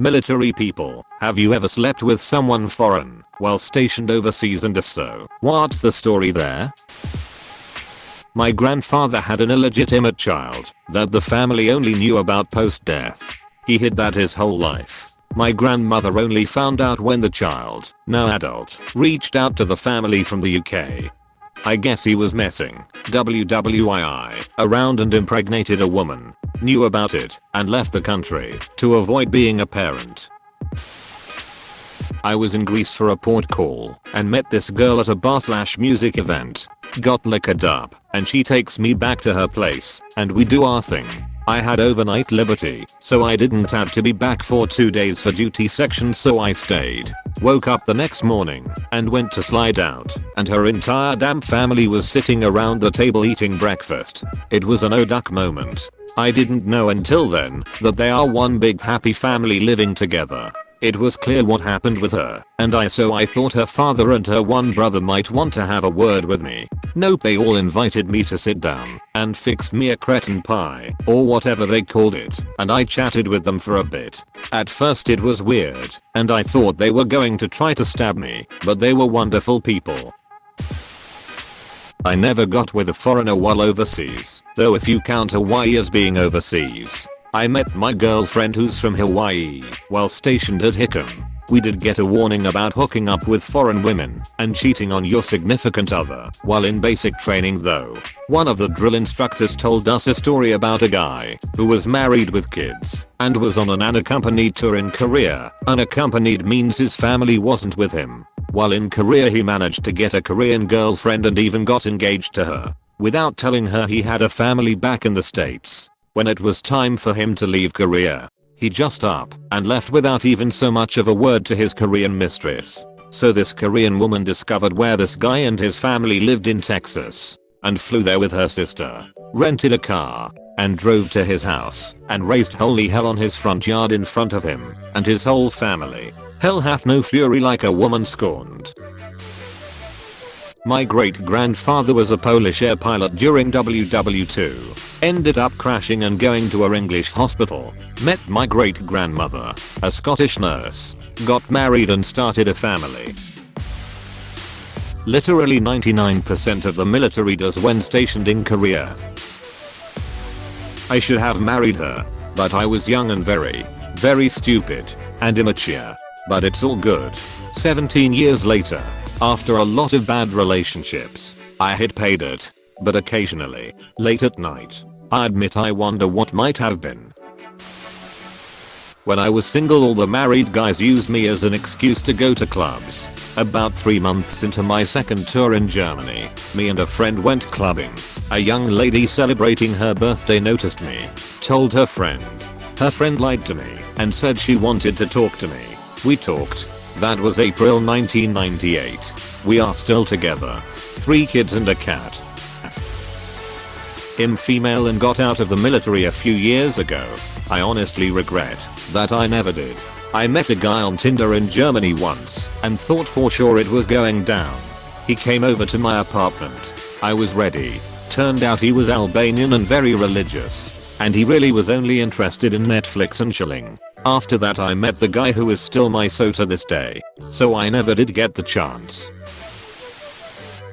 Military people, have you ever slept with someone foreign while stationed overseas, and if so, what's the story there? My grandfather had an illegitimate child that the family only knew about post-death. He hid that his whole life. My grandmother only found out when the child, now adult, reached out to the family from the UK. I guess he was messing around and impregnated a woman, knew about it, and left the country to avoid being a parent. I was in Greece for a port call and met this girl at a bar/music event. Got liquored up and she takes me back to her place and we do our thing. I had overnight liberty, so I didn't have to be back for 2 days for duty section, so I stayed. Woke up the next morning and went to slide out, and her entire damn family was sitting around the table eating breakfast. It was an oh-duck moment. I didn't know until then that they are one big happy family living together. It was clear what happened with her, and I thought her father and her one brother might want to have a word with me. Nope, they all invited me to sit down and fixed me a cretin pie or whatever they called it, and I chatted with them for a bit. At first it was weird and I thought they were going to try to stab me, but they were wonderful people. I never got with a foreigner while overseas, though if you count Hawaii as being overseas. I met my girlfriend who's from Hawaii while stationed at Hickam. We did get a warning about hooking up with foreign women and cheating on your significant other while in basic training though. One of the drill instructors told us a story about a guy who was married with kids and was on an unaccompanied tour in Korea. Unaccompanied means his family wasn't with him. While in Korea he managed to get a Korean girlfriend and even got engaged to her without telling her he had a family back in the States. When it was time for him to leave Korea, he just up and left without even so much of a word to his Korean mistress. So this Korean woman discovered where this guy and his family lived in Texas and flew there with her sister, rented a car, and drove to his house and raised holy hell on his front yard in front of him and his whole family. Hell hath no fury like a woman scorned. My great-grandfather was a Polish air pilot during WW2. Ended up crashing and going to a English hospital. Met my great-grandmother, a Scottish nurse. Got married and started a family. Literally 99% of the military does when stationed in Korea. I should have married her, but I was young and very stupid and immature. But it's all good. 17 years later, after a lot of bad relationships, I hit pay dirt, but occasionally, late at night, I admit I wonder what might have been. When I was single, all the married guys used me as an excuse to go to clubs. About 3 months into my second tour in Germany, me and a friend went clubbing. A young lady celebrating her birthday noticed me, told her friend. Her friend lied to me and said she wanted to talk to me. We talked. That was April 1998. We are still together. 3 kids and a cat. I'm female and got out of the military a few years ago. I honestly regret that I never did. I met a guy on Tinder in Germany once and thought for sure it was going down. He came over to my apartment. I was ready. Turned out he was Albanian and very religious. And he really was only interested in Netflix and chilling. After that I met the guy who is still my so to this day. So I never did get the chance.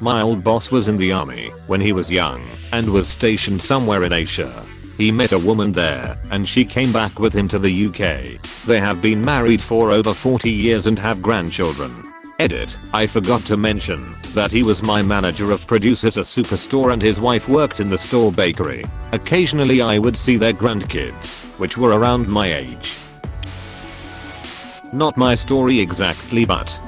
My old boss was in the army when he was young and was stationed somewhere in Asia. He met a woman there and she came back with him to the UK. They have been married for over 40 years and have grandchildren. Edit, I forgot to mention that he was my manager of produce at a superstore and his wife worked in the store bakery. Occasionally I would see their grandkids, which were around my age. Not my story exactly, but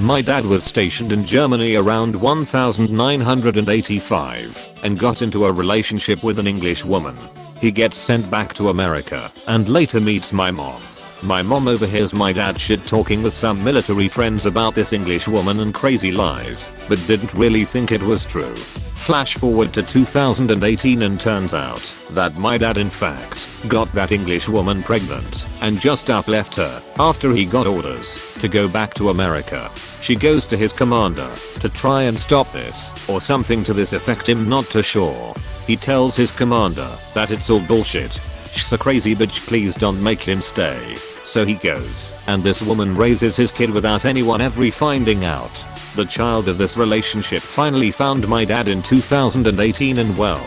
my dad was stationed in Germany around 1985 and got into a relationship with an English woman. He gets sent back to America and later meets my mom. My mom overhears my dad shit talking with some military friends about this English woman and crazy lies, but didn't really think it was true. Flash forward to 2018 and turns out that my dad in fact got that English woman pregnant and just left her after he got orders to go back to America. She goes to his commander to try and stop this or something to this effect. I'm not too sure. He tells his commander that it's all bullshit. "She's a crazy bitch, please don't make him stay." So he goes, and this woman raises his kid without anyone ever finding out. The child of this relationship finally found my dad in 2018 and well,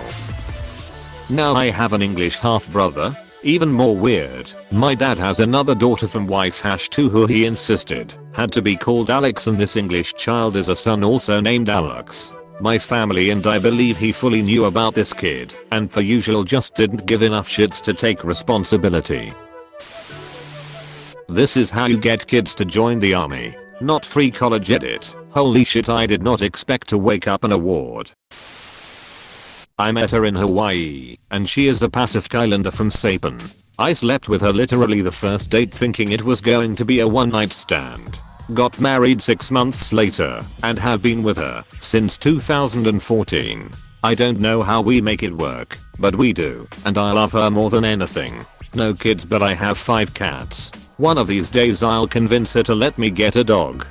now I have an English half brother. Even more weird, my dad has another daughter from wife #2 who he insisted had to be called Alex, and this English child is a son also named Alex. My family and I believe he fully knew about this kid and per usual just didn't give enough shits to take responsibility. This is how you get kids to join the army. Not free college edit. Holy shit, I did not expect to wake up an award. I met her in Hawaii, and she is a Pacific Islander from Saipan. I slept with her literally the first date thinking it was going to be a one night stand. Got married 6 months later, and have been with her since 2014. I don't know how we make it work, but we do, and I love her more than anything. No kids, but I have 5 cats. One of these days I'll convince her to let me get a dog.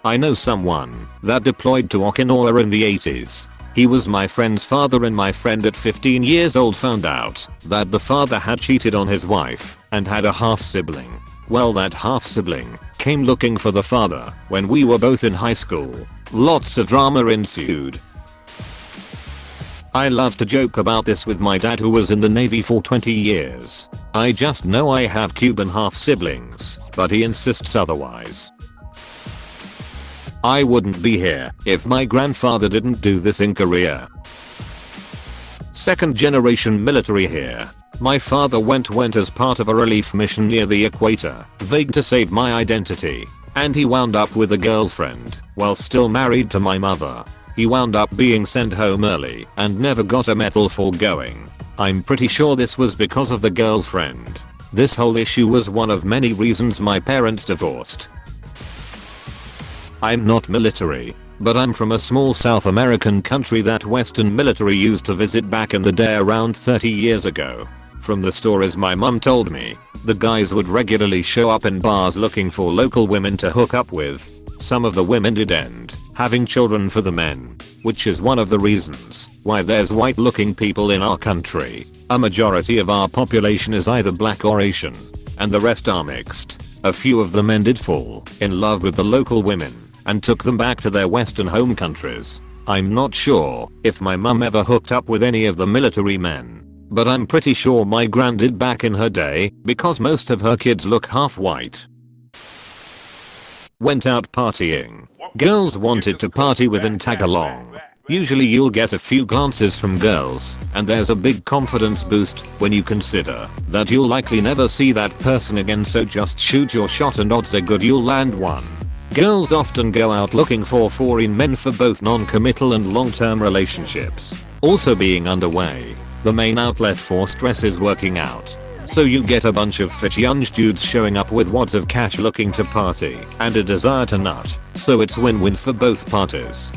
I know someone that deployed to Okinawa in the 80s. He was my friend's father, and my friend at 15 years old found out that the father had cheated on his wife and had a half sibling. Well, that half sibling came looking for the father when we were both in high school. Lots of drama ensued. I love to joke about this with my dad, who was in the Navy for 20 years. I just know I have Cuban half siblings, but he insists otherwise. I wouldn't be here if my grandfather didn't do this in Korea. Second generation military here. My father went as part of a relief mission near the equator, vague to save my identity, and he wound up with a girlfriend while still married to my mother. He wound up being sent home early and never got a medal for going. I'm pretty sure this was because of the girlfriend. This whole issue was one of many reasons my parents divorced. I'm not military, but I'm from a small South American country that Western military used to visit back in the day around 30 years ago. From the stories my mum told me, the guys would regularly show up in bars looking for local women to hook up with. Some of the women did end having children for the men, which is one of the reasons why there's white looking people in our country. A majority of our population is either black or Asian, and the rest are mixed. A few of the men did fall in love with the local women and took them back to their Western home countries. I'm not sure if my mum ever hooked up with any of the military men, but I'm pretty sure my gran did back in her day because most of her kids look half white. Went out partying. Girls wanted to party with and tag along. Usually you'll get a few glances from girls, and there's a big confidence boost when you consider that you'll likely never see that person again, so just shoot your shot and odds are good you'll land one. Girls often go out looking for foreign men for both non-committal and long-term relationships. Also being underway, the main outlet for stress is working out. So you get a bunch of fit young dudes showing up with wads of cash looking to party and a desire to nut, so it's win-win for both parties.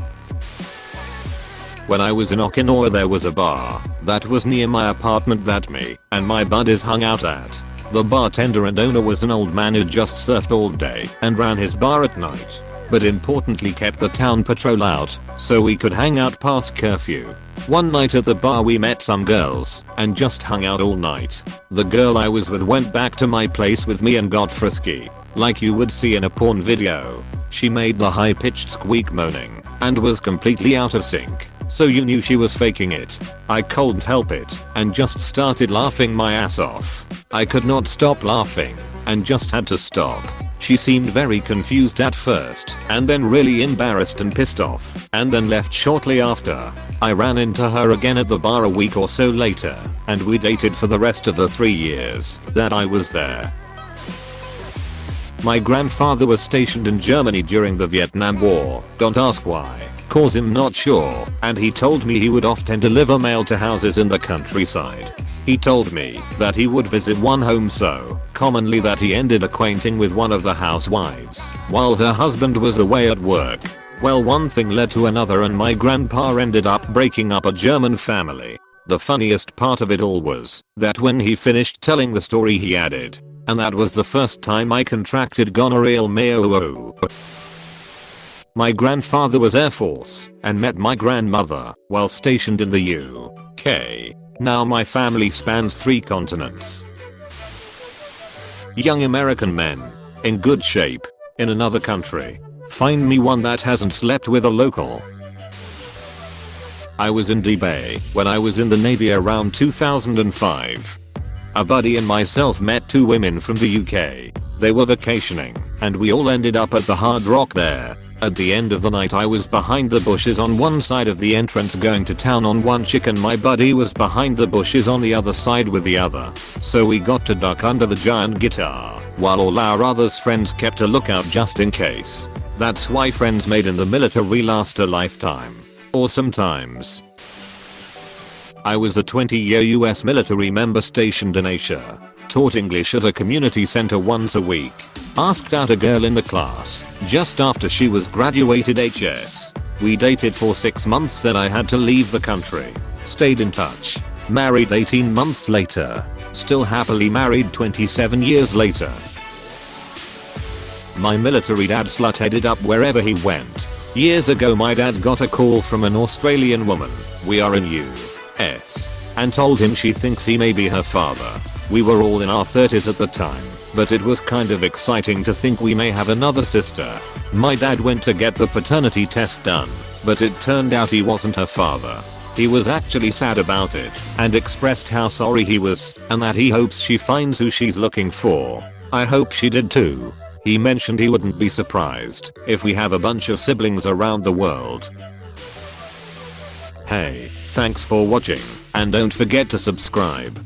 When I was in Okinawa there was a bar that was near my apartment that me and my buddies hung out at. The bartender and owner was an old man who just surfed all day and ran his bar at night, but importantly kept the town patrol out so we could hang out past curfew. One night at the bar we met some girls and just hung out all night. The girl I was with went back to my place with me and got frisky, like you would see in a porn video. She made the high-pitched squeak moaning and was completely out of sync, so you knew she was faking it. I couldn't help it and just started laughing my ass off. I could not stop laughing and just had to stop. She seemed very confused at first and then really embarrassed and pissed off and then left shortly after. I ran into her again at the bar a week or so later and we dated for the rest of the 3 years that I was there. My grandfather was stationed in Germany during the Vietnam War. Don't ask why, cause I'm not sure, and he told me he would often deliver mail to houses in the countryside. He told me that he would visit one home so commonly that he ended acquainting with one of the housewives while her husband was away at work. Well, one thing led to another and my grandpa ended up breaking up a German family. The funniest part of it all was that when he finished telling the story he added, and that was the first time I contracted gonorrhea. My grandfather was Air Force and met my grandmother while stationed in the UK. Now my family spans 3 continents. Young American men. In good shape. In another country. Find me one that hasn't slept with a local. I was in Dubai when I was in the Navy around 2005. A buddy and myself met 2 women from the UK. They were vacationing, and we all ended up at the Hard Rock there. At the end of the night I was behind the bushes on one side of the entrance going to town on one chick, and my buddy was behind the bushes on the other side with the other. So we got to duck under the giant guitar, while all our other's friends kept a lookout just in case. That's why friends made in the military last a lifetime. Or sometimes. I was a 20-year US military member stationed in Asia. Taught English at a community center once a week. Asked out a girl in the class just after she was graduated HS. We dated for 6 months, then I had to leave the country. Stayed in touch. Married 18 months later. Still happily married 27 years later. My military dad slut-headed up wherever he went. Years ago my dad got a call from an Australian woman, we are in US, and told him she thinks he may be her father. We were all in our 30s at the time, but it was kind of exciting to think we may have another sister. My dad went to get the paternity test done, but it turned out he wasn't her father. He was actually sad about it, and expressed how sorry he was, and that he hopes she finds who she's looking for. I hope she did too. He mentioned he wouldn't be surprised if we have a bunch of siblings around the world. Hey, thanks for watching, and don't forget to subscribe.